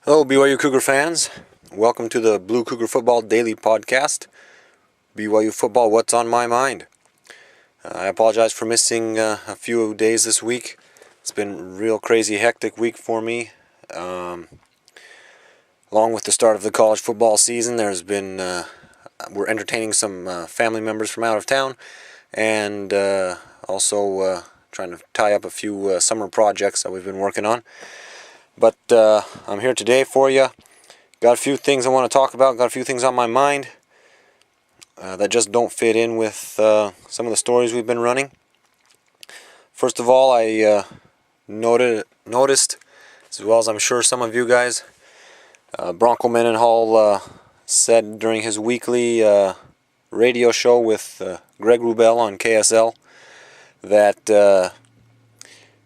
Hello, BYU Cougar fans. Welcome to the BLUE COUGAR FOOTBAll Daily Podcast. BYU Football, what's on my mind? I apologize for missing a few days this week. It's been a real crazy, hectic week for me. Along with the start of the college football season, we're entertaining some family members from out of town, and also trying to tie up a few summer projects that we've been working on. But I'm here today for you. Got a few things I want to talk about. Got a few things on my mind that just don't fit in with some of the stories we've been running. First of all, I noticed, as well as I'm sure some of you guys, Bronco Mendenhall said during his weekly radio show with Greg Wrubell on KSL that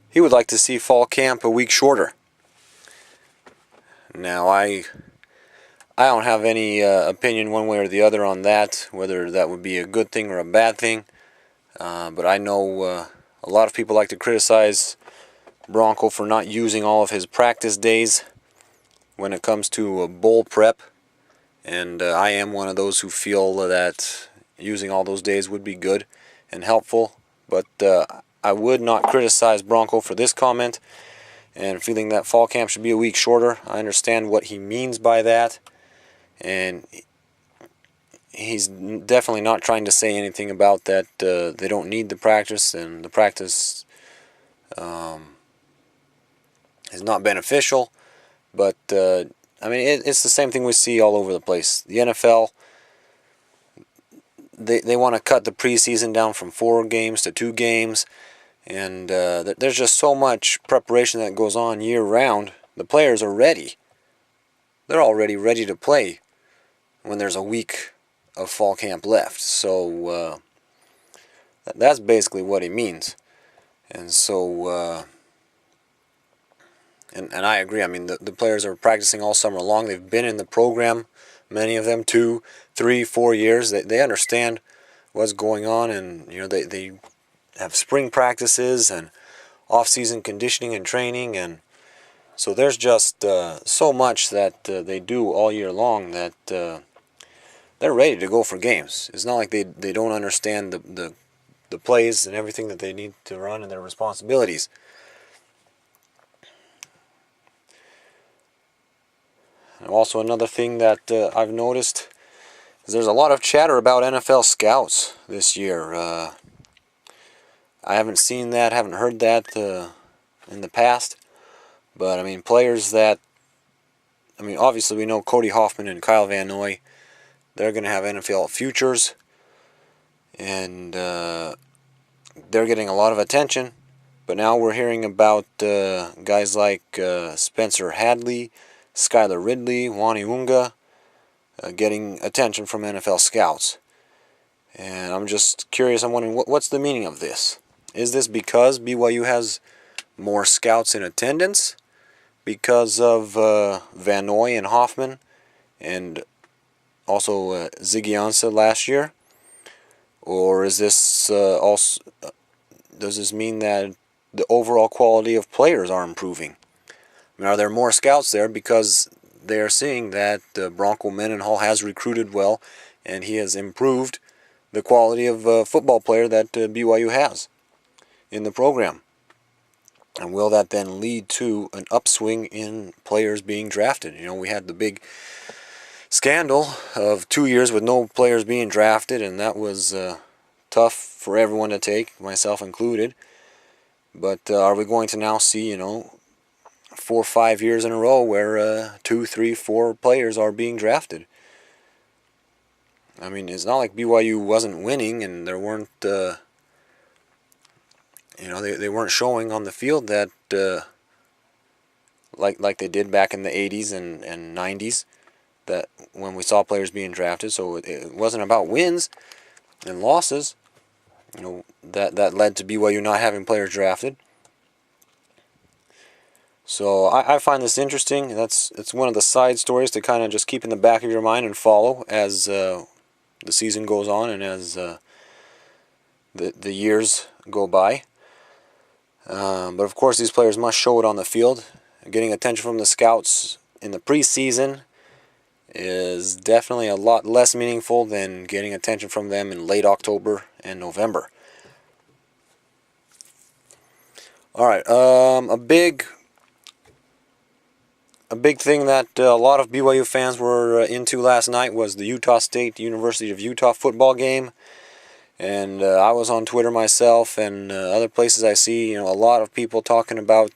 he would like to see fall camp a week shorter. Now, I don't have any opinion one way or the other on that, whether that would be a good thing or a bad thing. But I know a lot of people like to criticize Bronco for not using all of his practice days when it comes to bowl prep. And I am one of those who feel that using all those days would be good and helpful. But I would not criticize Bronco for this comment and feeling that fall camp should be a week shorter. I understand what he means by that, and he's definitely not trying to say anything about that they don't need the practice, and the practice is not beneficial. But I mean, it's the same thing we see all over the place. The NFL, they want to cut the preseason down from 4 games to 2 games. And there's just so much preparation that goes on year-round. The players are ready. They're already ready to play when there's a week of fall camp left. So that's basically what he means. And so, and I agree. I mean, the players are practicing all summer long. They've been in the program, many of them, 2, 3, 4 years. They understand what's going on, and you know they have spring practices and off-season conditioning and training, and so there's just so much that they do all year long that they're ready to go for games. It's not like they don't understand the plays and everything that they need to run and their responsibilities. And also another thing that I've noticed is there's a lot of chatter about NFL scouts this year. I haven't seen that, haven't heard that in the past. But, I mean, players that, I mean, obviously we know Cody Hoffman and Kyle Van Noy, they're going to have NFL futures. And they're getting a lot of attention. But now we're hearing about guys like Spencer Hadley, Skylar Ridley, Wani Unga, getting attention from NFL scouts. And I'm just curious, I'm wondering, what's the meaning of this? Is this because BYU has more scouts in attendance because of Van Noy and Hoffman and also Ziggy Ansah last year? Or is this also does this mean that the overall quality of players are improving? I mean, are there more scouts there because they are seeing that Bronco Mendenhall has recruited well and he has improved the quality of football player that BYU has in the program? And will that then lead to an upswing in players being drafted? You know, we had the big scandal of 2 years with no players being drafted, and that was tough for everyone to take, myself included. But are we going to now see, 4 or 5 years in a row where 2, 3, 4 players are being drafted? I mean, it's not like BYU wasn't winning and there weren't, they weren't showing on the field that, like they did back in the 80s and 90s, that when we saw players being drafted. So it wasn't about wins and losses, that led to BYU not having players drafted. So I find this interesting. It's one of the side stories to kind of just keep in the back of your mind and follow as the season goes on and as the years go by. But of course, these players must show it on the field. Getting attention from the scouts in the preseason is definitely a lot less meaningful than getting attention from them in late October and November. Alright, a big thing that a lot of BYU fans were into last night was the Utah State University of Utah football game. And I was on Twitter myself, and other places I see, a lot of people talking about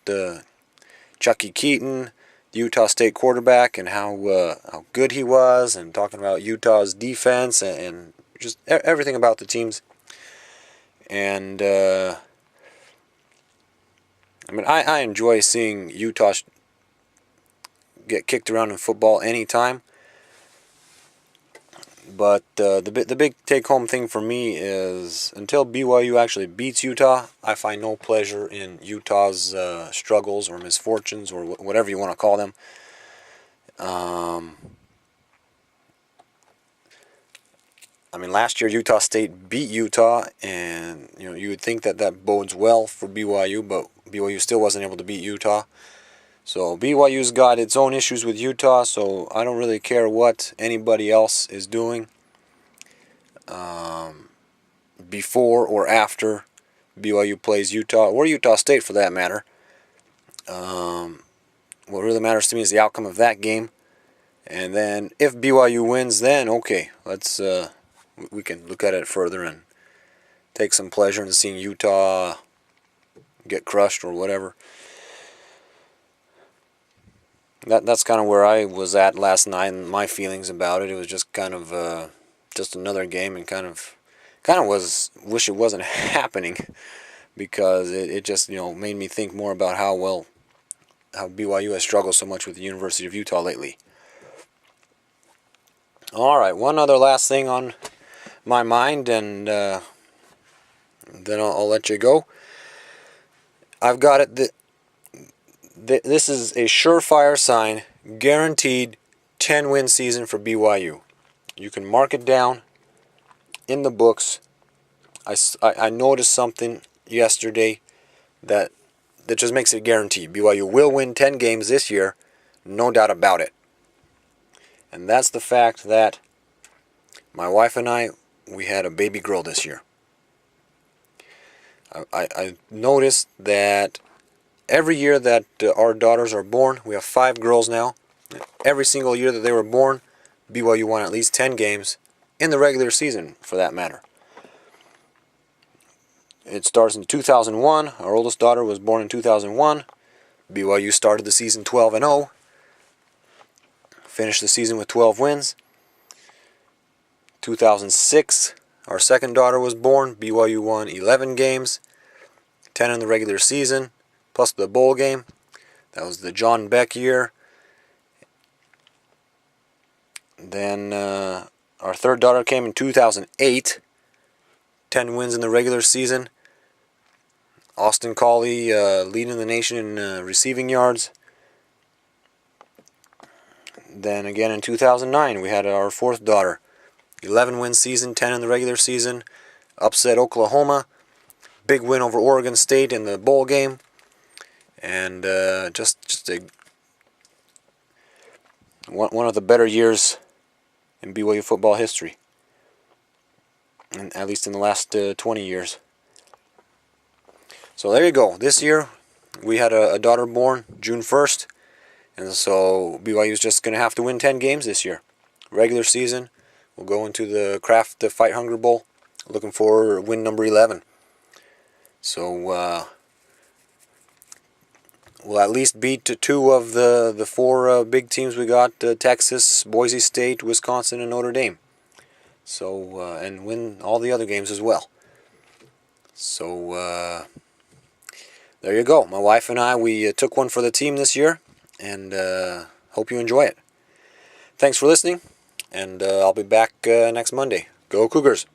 Chucky Keaton, the Utah State quarterback, and how good he was, and talking about Utah's defense and just everything about the teams. And I enjoy seeing Utah get kicked around in football anytime. But the big take-home thing for me is until BYU actually beats Utah, I find no pleasure in Utah's struggles or misfortunes or whatever you want to call them. Last year Utah State beat Utah, and you would think that bodes well for BYU, but BYU still wasn't able to beat Utah. So BYU's got its own issues with Utah, so I don't really care what anybody else is doing before or after BYU plays Utah, or Utah State for that matter. What really matters to me is the outcome of that game. And then if BYU wins, then okay, we can look at it further and take some pleasure in seeing Utah get crushed or whatever. That's kind of where I was at last night and my feelings about it. It was just kind of just another game, and kind of wish it wasn't happening, because it just made me think more about how BYU has struggled so much with the University of Utah lately. All right, one other last thing on my mind, and then I'll let you go. I've got it. This is a surefire sign, guaranteed 10-win season for BYU. You can mark it down in the books. I noticed something yesterday that just makes it guaranteed. BYU will win 10 games this year, no doubt about it. And that's the fact that my wife and I, we had a baby girl this year. I noticed that every year that our daughters are born, we have 5 girls now. Every single year that they were born, BYU won at least 10 games in the regular season, for that matter. It starts in 2001. Our oldest daughter was born in 2001. BYU started the season 12-0. Finished the season with 12 wins. 2006, our second daughter was born. BYU won 11 games, 10 in the regular season, plus the bowl game. That was the John Beck year. Then our third daughter came in 2008. 10 wins in the regular season. Austin Collie leading the nation in receiving yards. Then again in 2009, we had our fourth daughter. 11-win season, 10 in the regular season. Upset Oklahoma. Big win over Oregon State in the bowl game. And just one of the better years in BYU football history, at least in the last 20 years. So there you go. This year we had a daughter born June 1st, and so BYU is just going to have to win 10 games this year. Regular season, we'll go into the Kraft Fight Hunger Bowl, looking for win number 11. So we'll at least beat 2 of the 4 big teams we got, Texas, Boise State, Wisconsin, and Notre Dame. So, and win all the other games as well. So, there you go. My wife and I, we took one for the team this year, and hope you enjoy it. Thanks for listening, and I'll be back next Monday. Go Cougars!